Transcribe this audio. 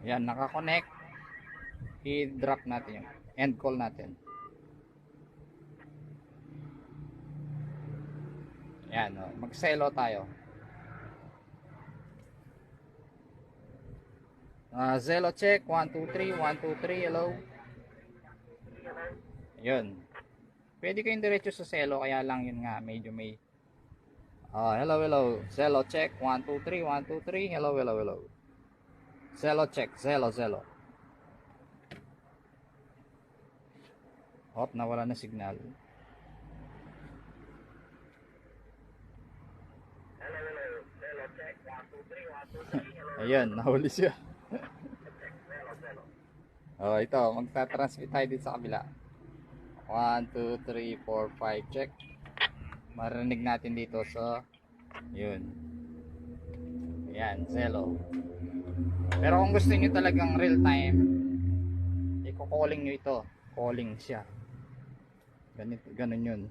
Yan, naka-connect. I-drop natin yung end call natin. Yan, mag-selo tayo. Zelo check, 1, 2, 3, 1, 2, 3, hello. Yun. Pwede kayong diretso sa Zelo, kaya lang yun nga, medyo may hello, hello. Zelo check, 1, 2, 3, 1, 2, 3, hello, hello, hello. Zelo check, Zelo. Hop, nawala na signal. Hello, hello. Zelo check, 1, 2, 3, 1, 2, 3, hello. Ayun, nahuli siya. Zelo. Ito, magta-transmit tayo dito sa kabila. 1, 2, 3, 4, 5, check. Marinig natin dito sa yun. Ayan, Zelo. Pero kung gusto niyo talagang real time, i-calling niyo ito. Calling siya. Ganun yun.